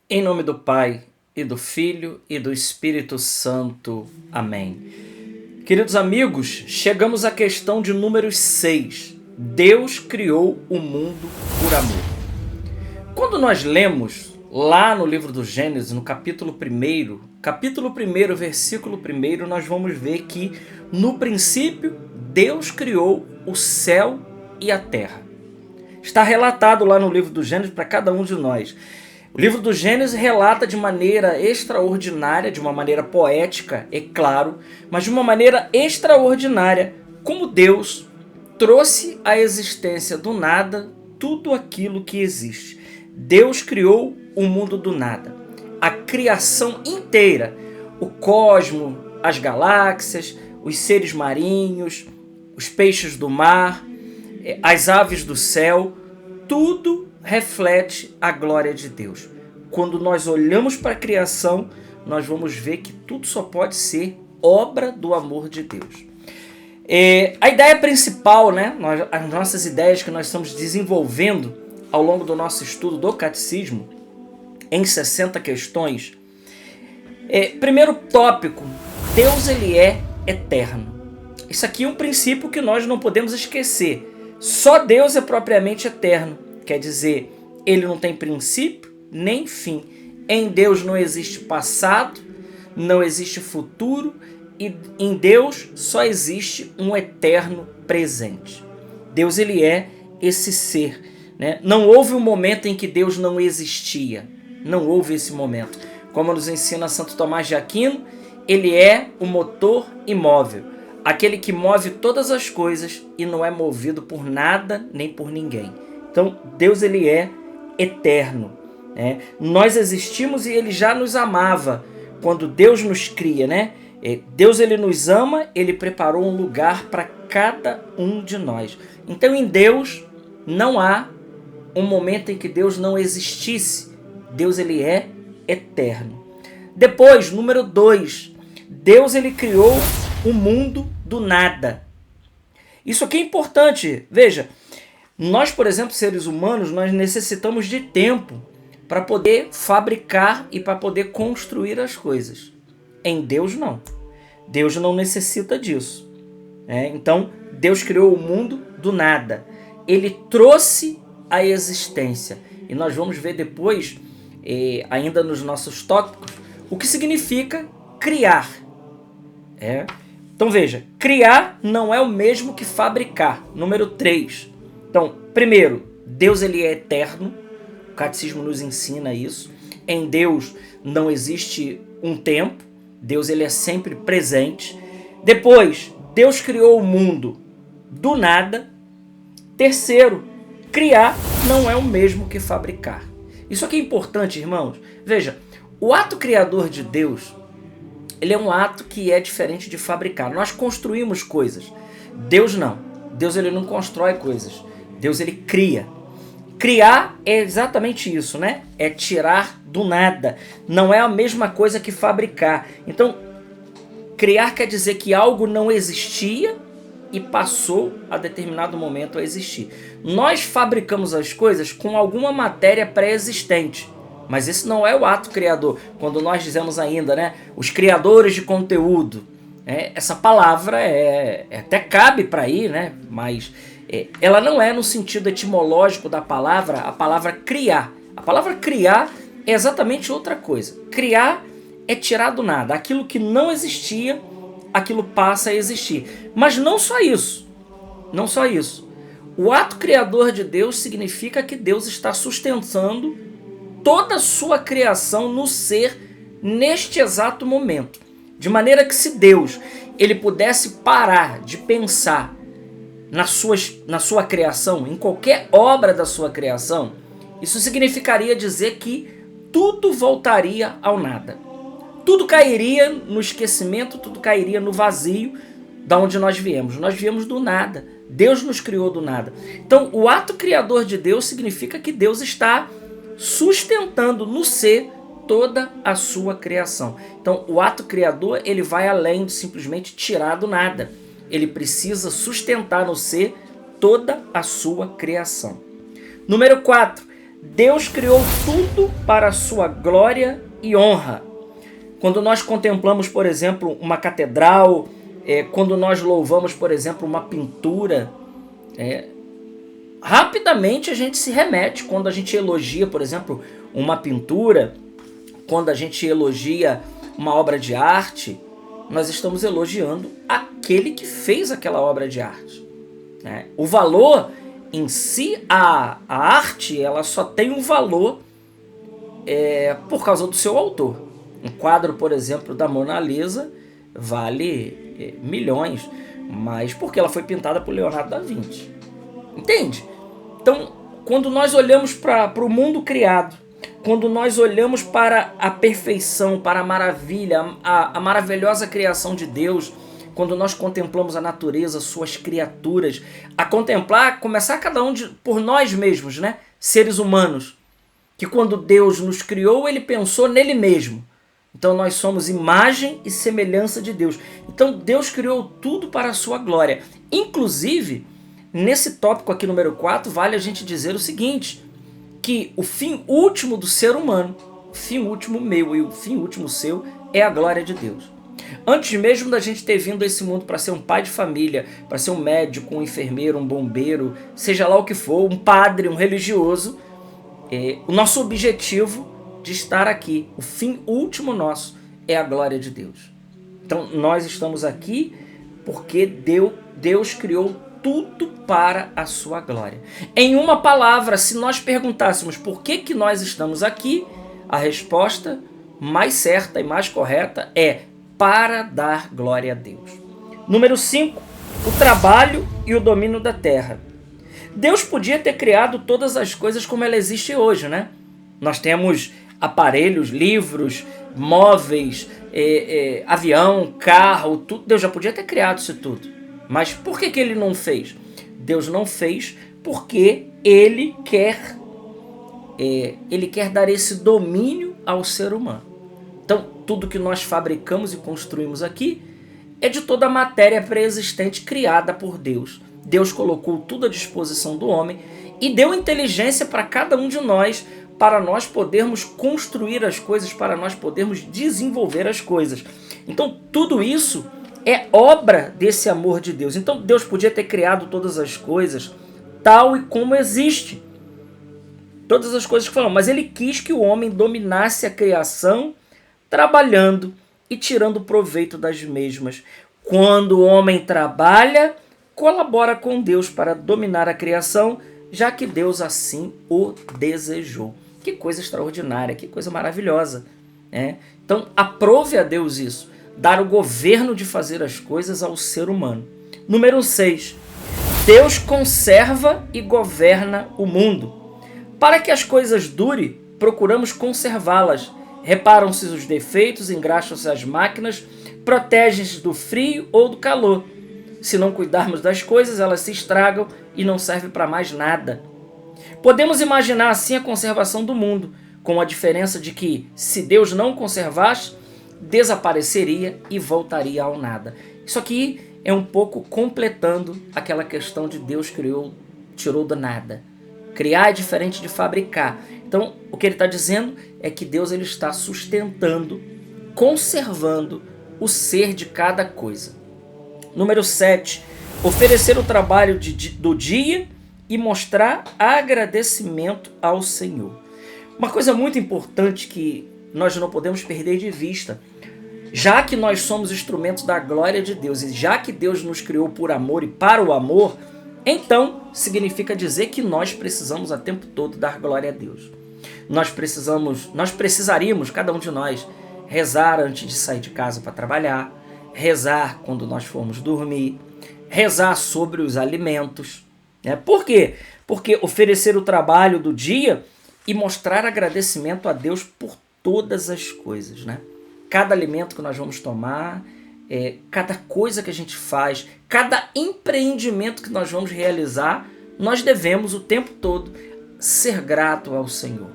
Em nome do Pai, e do Filho, e do Espírito Santo. Amém. Queridos amigos, chegamos à questão de número 6. Deus criou o mundo por amor. Quando nós lemos lá no livro do Gênesis, no capítulo 1, versículo 1, nós vamos ver que no princípio Deus criou o céu e a terra. Está relatado lá no livro do Gênesis para cada um de nós. O livro do Gênesis relata de maneira extraordinária, de uma maneira poética, é claro, mas de uma maneira extraordinária, como Deus trouxe à existência do nada tudo aquilo que existe. Deus criou o mundo do nada, a criação inteira, o cosmo, as galáxias, os seres marinhos, os peixes do mar, as aves do céu, tudo reflete a glória de Deus. Quando nós olhamos para a criação, nós vamos ver que tudo só pode ser obra do amor de Deus. A ideia principal, as nossas ideias que nós estamos desenvolvendo ao longo do nosso estudo do Catecismo, em 60 questões, primeiro tópico, Deus ele é eterno. Isso aqui é um princípio que nós não podemos esquecer. Só Deus é propriamente eterno. Quer dizer, ele não tem princípio nem fim. Em Deus não existe passado, não existe futuro, e em Deus só existe um eterno presente. Deus ele é esse ser. Não houve um momento em que Deus não existia. Não houve esse momento. Como nos ensina Santo Tomás de Aquino, ele é o motor imóvel. Aquele que move todas as coisas e não é movido por nada nem por ninguém. Então, Deus ele é eterno. Nós existimos e ele já nos amava quando Deus nos cria. Deus ele nos ama, ele preparou um lugar para cada um de nós. Então, em Deus não há um momento em que Deus não existisse. Deus ele é eterno. Depois, número 2, Deus ele criou o mundo do nada. Isso aqui é importante. Veja, nós, por exemplo, seres humanos, nós necessitamos de tempo para poder fabricar e para poder construir as coisas. Em Deus, não. Deus não necessita disso. Então, Deus criou o mundo do nada. Ele trouxe a existência. E nós vamos ver depois, ainda nos nossos tópicos, o que significa criar. Então, veja, criar não é o mesmo que fabricar. Número 3. Então, primeiro, Deus ele é eterno, o Catecismo nos ensina isso. Em Deus não existe um tempo, Deus ele é sempre presente. Depois, Deus criou o mundo do nada. Terceiro, criar não é o mesmo que fabricar. Isso aqui é importante, irmãos. Veja, o ato criador de Deus, ele é um ato que é diferente de fabricar. Nós construímos coisas. Deus não. Deus ele não constrói coisas. Deus ele cria. Criar é exatamente isso, É tirar do nada. Não é a mesma coisa que fabricar. Então, criar quer dizer que algo não existia e passou a determinado momento a existir. Nós fabricamos as coisas com alguma matéria pré-existente. Mas esse não é o ato criador. Quando nós dizemos ainda, os criadores de conteúdo. Essa palavra até cabe para ir, Mas ela não é no sentido etimológico da palavra, a palavra criar. A palavra criar é exatamente outra coisa. Criar é tirar do nada. Aquilo que não existia, aquilo passa a existir. Mas não só isso. Não só isso. O ato criador de Deus significa que Deus está sustentando toda a sua criação no ser neste exato momento. De maneira que se Deus ele pudesse parar de pensar na sua criação, em qualquer obra da sua criação, isso significaria dizer que tudo voltaria ao nada. Tudo cairia no esquecimento, tudo cairia no vazio da onde nós viemos. Nós viemos do nada. Deus nos criou do nada. Então, o ato criador de Deus significa que Deus está sustentando no ser toda a sua criação. Então, o ato criador ele vai além de simplesmente tirar do nada. Ele precisa sustentar no ser toda a sua criação. Número 4. Deus criou tudo para a sua glória e honra. Quando nós contemplamos, por exemplo, uma catedral, quando nós louvamos, por exemplo, uma pintura, rapidamente a gente se remete. Quando a gente elogia, por exemplo, uma pintura, quando a gente elogia uma obra de arte, nós estamos elogiando aquele que fez aquela obra de arte. O valor em si, a arte, ela só tem um valor por causa do seu autor. Um quadro, por exemplo, da Mona Lisa vale milhões, mas porque ela foi pintada por Leonardo da Vinci. Entende? Então, quando nós olhamos para o mundo criado, quando nós olhamos para a perfeição, para a maravilha, a maravilhosa criação de Deus, quando nós contemplamos a natureza, suas criaturas, a contemplar, começar cada um por nós mesmos, né? Seres humanos, que quando Deus nos criou, Ele pensou nele mesmo. Então nós somos imagem e semelhança de Deus. Então Deus criou tudo para a sua glória. Inclusive, nesse tópico aqui número 4, vale a gente dizer o seguinte, que o fim último do ser humano, o fim último meu e o fim último seu, é a glória de Deus. Antes mesmo da gente ter vindo a esse mundo para ser um pai de família, para ser um médico, um enfermeiro, um bombeiro, seja lá o que for, um padre, um religioso, o nosso objetivo de estar aqui, o fim último nosso, é a glória de Deus. Então nós estamos aqui porque Deus criou tudo para a sua glória. Em uma palavra, se nós perguntássemos por que nós estamos aqui, a resposta mais certa e mais correta é para dar glória a Deus. Número 5, o trabalho e o domínio da terra. Deus podia ter criado todas as coisas como ela existe hoje, né? Nós temos aparelhos, livros, móveis, avião, carro, tudo. Deus já podia ter criado isso tudo. Mas por que Ele não fez? Deus não fez porque Ele quer dar esse domínio ao ser humano. Então, tudo que nós fabricamos e construímos aqui é de toda a matéria pré-existente criada por Deus. Deus colocou tudo à disposição do homem e deu inteligência para cada um de nós, para nós podermos construir as coisas, para nós podermos desenvolver as coisas. Então, tudo isso é obra desse amor de Deus. Então, Deus podia ter criado todas as coisas tal e como existe. Todas as coisas que falam, mas Ele quis que o homem dominasse a criação, trabalhando e tirando proveito das mesmas. Quando o homem trabalha, colabora com Deus para dominar a criação, já que Deus assim o desejou. Que coisa extraordinária, que coisa maravilhosa. Então, aprove a Deus isso, dar o governo de fazer as coisas ao ser humano. Número 6. Deus conserva e governa o mundo. Para que as coisas durem, procuramos conservá-las. Reparam-se os defeitos, engraxam-se as máquinas, protegem-se do frio ou do calor. Se não cuidarmos das coisas, elas se estragam e não servem para mais nada. Podemos imaginar assim a conservação do mundo, com a diferença de que, se Deus não conservasse, desapareceria e voltaria ao nada. Isso aqui é um pouco completando aquela questão de Deus tirou do nada. Criar é diferente de fabricar. Então, o que ele está dizendo é que Deus ele está sustentando, conservando o ser de cada coisa. Número 7. Oferecer o trabalho do dia e mostrar agradecimento ao Senhor. Uma coisa muito importante que nós não podemos perder de vista, já que nós somos instrumentos da glória de Deus e já que Deus nos criou por amor e para o amor, então significa dizer que nós precisamos a tempo todo dar glória a Deus. Nós precisaríamos, cada um de nós, rezar antes de sair de casa para trabalhar, rezar quando nós formos dormir, rezar sobre os alimentos. Por quê? Porque oferecer o trabalho do dia e mostrar agradecimento a Deus por todas as coisas. Cada alimento que nós vamos tomar, cada coisa que a gente faz, cada empreendimento que nós vamos realizar, nós devemos o tempo todo ser grato ao Senhor.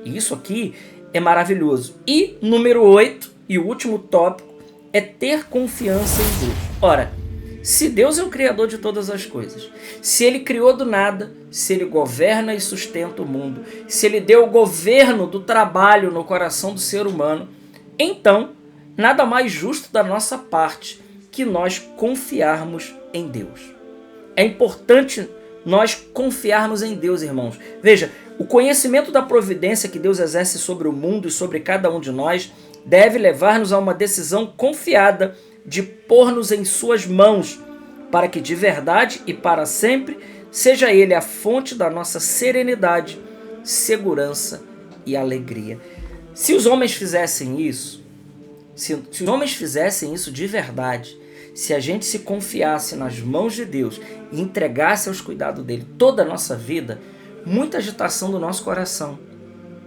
E isso aqui é maravilhoso. E número 8, e o último tópico, é ter confiança em Deus. Ora, Se Deus é o Criador de todas as coisas, se Ele criou do nada, se Ele governa e sustenta o mundo, se Ele deu o governo do trabalho no coração do ser humano, então nada mais justo da nossa parte que nós confiarmos em Deus. É importante nós confiarmos em Deus, irmãos. Veja, o conhecimento da providência que Deus exerce sobre o mundo e sobre cada um de nós deve levar-nos a uma decisão confiada de pôr-nos em suas mãos, para que de verdade e para sempre seja Ele a fonte da nossa serenidade, segurança e alegria. Se os homens fizessem isso, se os homens fizessem isso de verdade, se a gente se confiasse nas mãos de Deus e entregasse aos cuidados dele toda a nossa vida, muita agitação do nosso coração,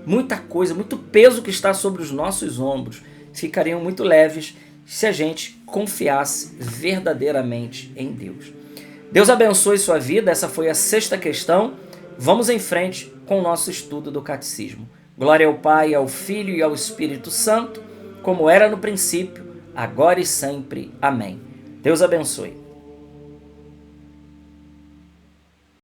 muita coisa, muito peso que está sobre os nossos ombros ficariam muito leves se a gente confiasse verdadeiramente em Deus. Deus abençoe sua vida. Essa foi a 6ª questão. Vamos em frente com o nosso estudo do Catecismo. Glória ao Pai, ao Filho e ao Espírito Santo, como era no princípio, agora e sempre. Amém. Deus abençoe.